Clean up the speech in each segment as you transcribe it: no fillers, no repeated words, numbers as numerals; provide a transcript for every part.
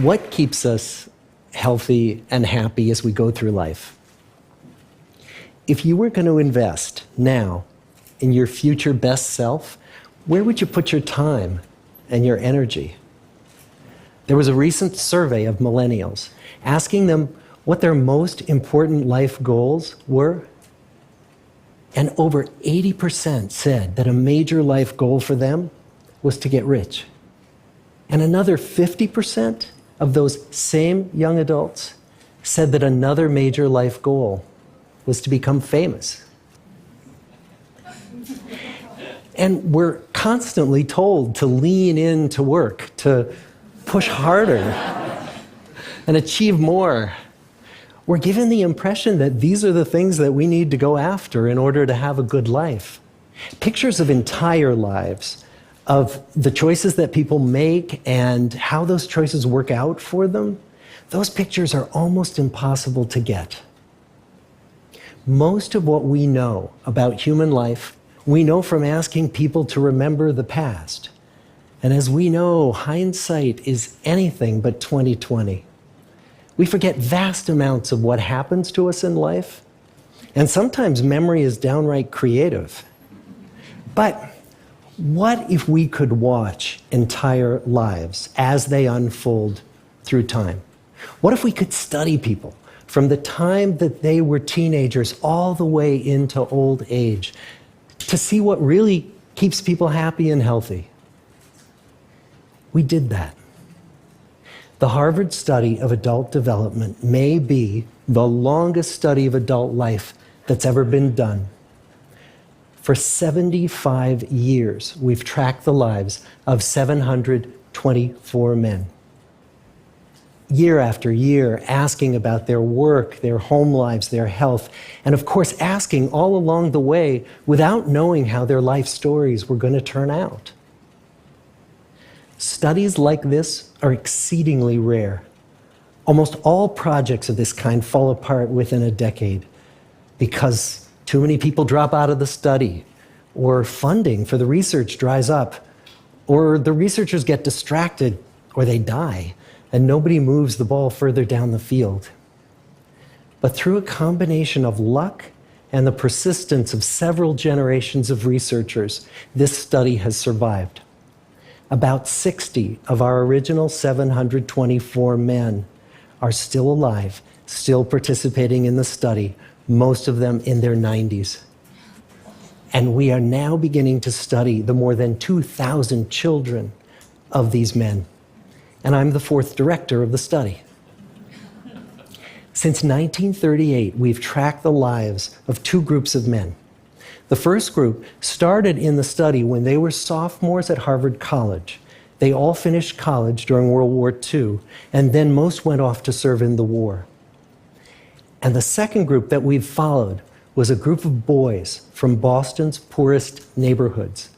What keeps us healthy and happy as we go through life? If you were going to invest now in your future best self, where would you put your time and your energy? There was a recent survey of millennials asking them what their most important life goals were. And over 80% said that a major life goal for them was to get rich. And another 50% of those same young adults said that another major life goal was to become famous. And we're constantly told to lean into work, to push harder and achieve more. We're given the impression that these are the things that we need to go after in order to have a good life. Pictures of entire lives, of the choices that people make and how those choices work out for them, those pictures are almost impossible to get. Most of what we know about human life, we know from asking people to remember the past. And as we know, hindsight is anything but 20/20. We forget vast amounts of what happens to us in life, and sometimes memory is downright creative. But what if we could watch entire lives as they unfold through time? What if we could study people from the time that they were teenagers all the way into old age to see what really keeps people happy and healthy? We did that. The Harvard study of adult development may be the longest study of adult life that's ever been done. For 75 years, we've tracked the lives of 724 men. Year after year, asking about their work, their home lives, their health, and of course, asking all along the way without knowing how their life stories were going to turn out. Studies like this are exceedingly rare. Almost all projects of this kind fall apart within a decade because too many people drop out of the study, or funding for the research dries up, or the researchers get distracted, or they die, and nobody moves the ball further down the field. But through a combination of luck and the persistence of several generations of researchers, this study has survived. About 60 of our original 724 men are still alive, still participating in the study, most of them in their 90s. And we are now beginning to study the more than 2,000 children of these men. And I'm the fourth director of the study. Since 1938, we've tracked the lives of two groups of men. The first group started in the study when they were sophomores at Harvard College. They all finished college during World War II, and then most went off to serve in the war. And the second group that we've followed was a group of boys from Boston's poorest neighborhoods.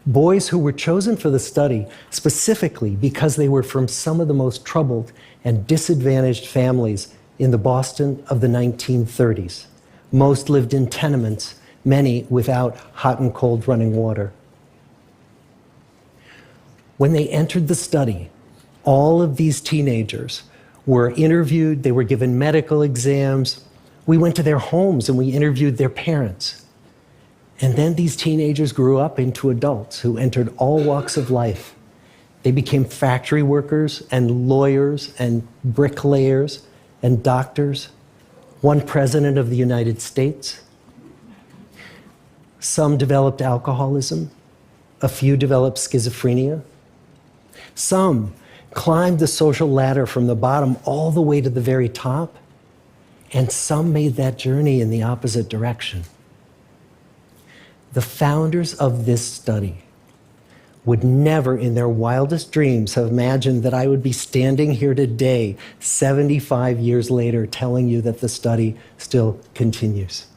Boys who were chosen for the study specifically because they were from some of the most troubled and disadvantaged families in the Boston of the 1930s. Most lived in tenements, many without hot and cold running water. When they entered the study, all of these teenagers were interviewed, they were given medical exams. We went to their homes and we interviewed their parents. And then these teenagers grew up into adults who entered all walks of life. They became factory workers and lawyers and bricklayers and doctors, one president of the United States. Some developed alcoholism, a few developed schizophrenia. Some climbed the social ladder from the bottom all the way to the very top, and some made that journey in the opposite direction. The founders of this study would never in their wildest dreams have imagined that I would be standing here today, 75 years later, telling you that the study still continues.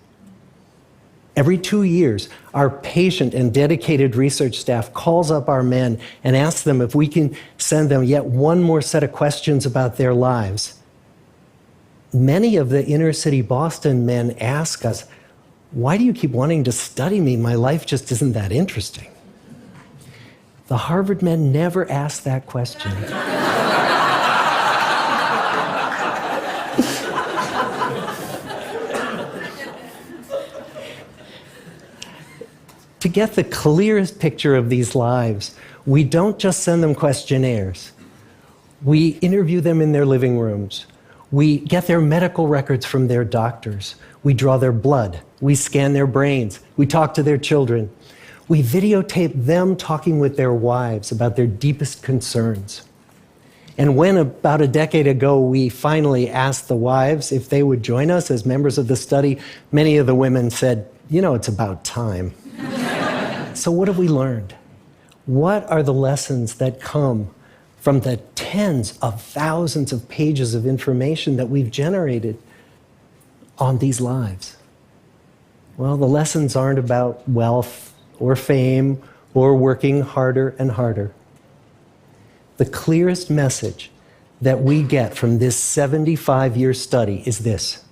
Every 2 years, our patient and dedicated research staff calls up our men and asks them if we can send them yet one more set of questions about their lives. Many of the inner city Boston men ask us, "Why do you keep wanting to study me? My life just isn't that interesting." The Harvard men never asked that question. get the clearest picture of these lives, we don't just send them questionnaires. We interview them in their living rooms. We get their medical records from their doctors. We draw their blood. We scan their brains. We talk to their children. We videotape them talking with their wives about their deepest concerns. And when about a decade ago we finally asked the wives if they would join us as members of the study, many of the women said, it's about time. So what have we learned? What are the lessons that come from the tens of thousands of pages of information that we've generated on these lives? Well, the lessons aren't about wealth or fame or working harder and harder. The clearest message that we get from this 75-year study is this: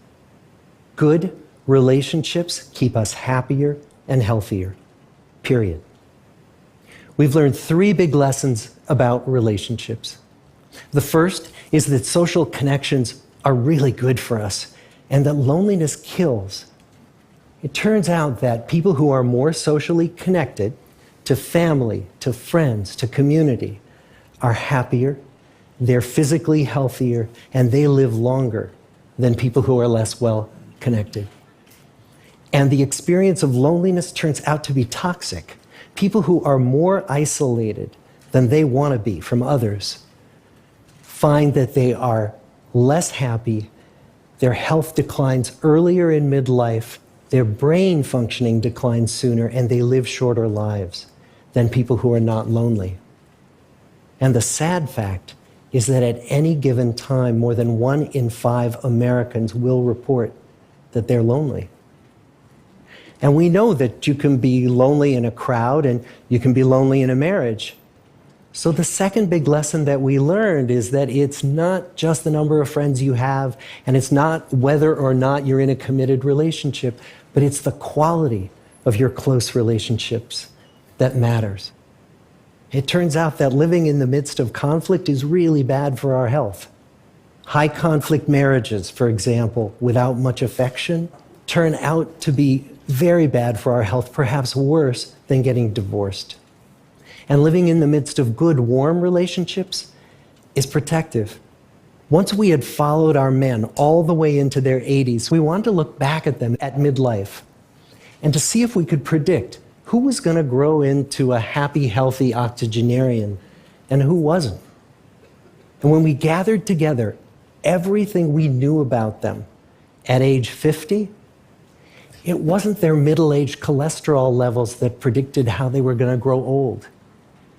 good relationships keep us happier and healthier, period. We've learned 3 big lessons about relationships. The first is that social connections are really good for us and that loneliness kills. It turns out that people who are more socially connected to family, to friends, to community are happier, they're physically healthier, and they live longer than people who are less well connected. And the experience of loneliness turns out to be toxic. People who are more isolated than they want to be from others find that they are less happy, their health declines earlier in midlife, their brain functioning declines sooner, and they live shorter lives than people who are not lonely. And the sad fact is that at any given time, more than 1 in 5 Americans will report that they're lonely. And we know that you can be lonely in a crowd and you can be lonely in a marriage. So the second big lesson that we learned is that it's not just the number of friends you have, and it's not whether or not you're in a committed relationship, but it's the quality of your close relationships that matters. It turns out that living in the midst of conflict is really bad for our health. High conflict marriages, for example, without much affection, turn out to be very bad for our health, perhaps worse than getting divorced. And living in the midst of good, warm relationships is protective. Once we had followed our men all the way into their 80s, we wanted to look back at them at midlife and to see if we could predict who was going to grow into a happy, healthy octogenarian and who wasn't. And when we gathered together everything we knew about them at age 50, it wasn't their middle-aged cholesterol levels that predicted how they were going to grow old.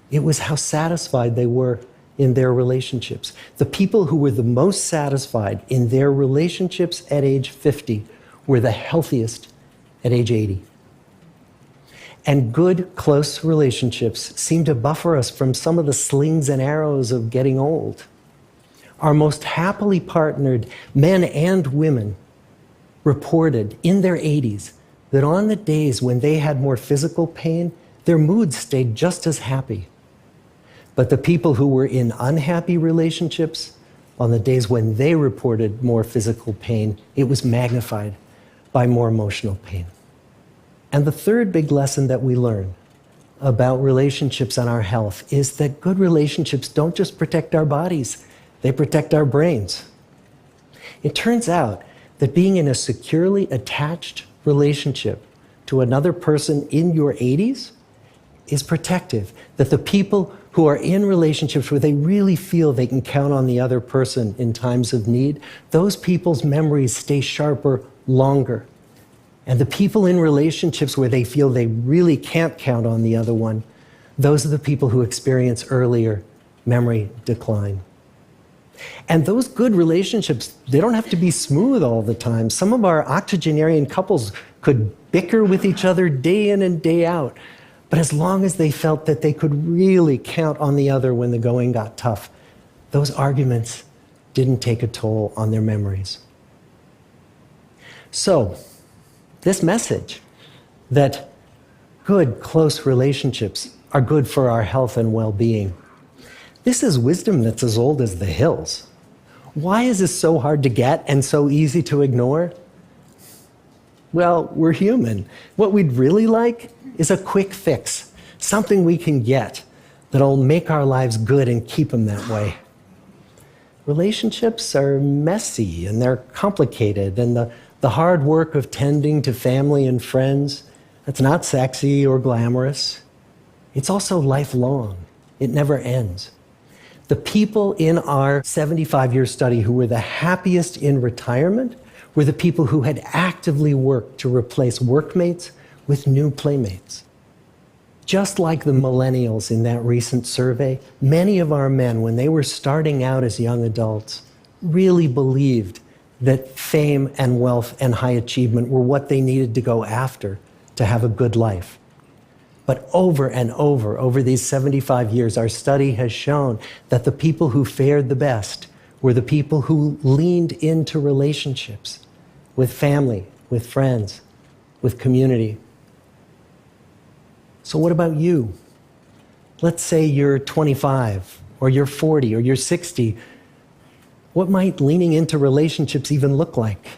It was how satisfied they were in their relationships. The people who were the most satisfied in their relationships at age 50 were the healthiest at age 80. And good, close relationships seem to buffer us from some of the slings and arrows of getting old. Our most happily partnered men and women reported in their 80s that on the days when they had more physical pain, their moods stayed just as happy. But the people who were in unhappy relationships, on the days when they reported more physical pain, it was magnified by more emotional pain. And the third big lesson that we learn about relationships and our health is that good relationships don't just protect our bodies, they protect our brains. It turns out that being in a securely attached relationship to another person in your 80s is protective. That the people who are in relationships where they really feel they can count on the other person in times of need, those people's memories stay sharper longer. And the people in relationships where they feel they really can't count on the other one, those are the people who experience earlier memory decline. And those good relationships, they don't have to be smooth all the time. Some of our octogenarian couples could bicker with each other day in and day out. But as long as they felt that they could really count on the other when the going got tough, those arguments didn't take a toll on their memories. So, this message that good, close relationships are good for our health and well-being, this is wisdom that's as old as the hills. Why is this so hard to get and so easy to ignore? Well, we're human. What we'd really like is a quick fix, something we can get that'll make our lives good and keep them that way. Relationships are messy and they're complicated, and the hard work of tending to family and friends, that's not sexy or glamorous. It's also lifelong. It never ends. The people in our 75-year study who were the happiest in retirement were the people who had actively worked to replace workmates with new playmates. Just like the millennials in that recent survey, many of our men, when they were starting out as young adults, really believed that fame and wealth and high achievement were what they needed to go after to have a good life. But over and over these 75 years, our study has shown that the people who fared the best were the people who leaned into relationships with family, with friends, with community. So what about you? Let's say you're 25, or you're 40, or you're 60. What might leaning into relationships even look like?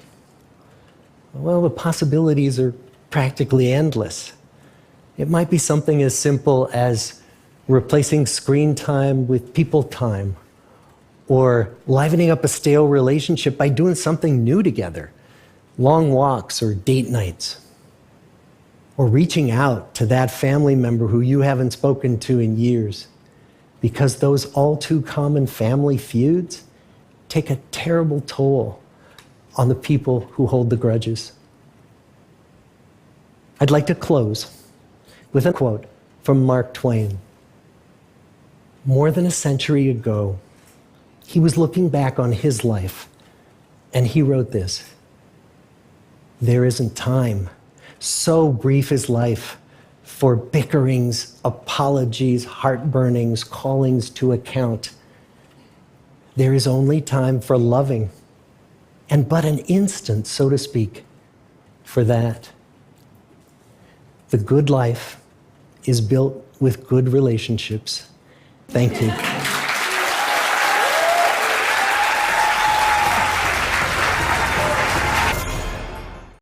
Well, the possibilities are practically endless. It might be something as simple as replacing screen time with people time, or livening up a stale relationship by doing something new together, long walks or date nights, or reaching out to that family member who you haven't spoken to in years, because those all too common family feuds take a terrible toll on the people who hold the grudges. I'd like to close with a quote from Mark Twain. More than a century ago, he was looking back on his life, and he wrote this: "There isn't time, so brief is life, for bickerings, apologies, heartburnings, callings to account. There is only time for loving, and but an instant, so to speak, for that." The good life is built with good relationships. Thank you.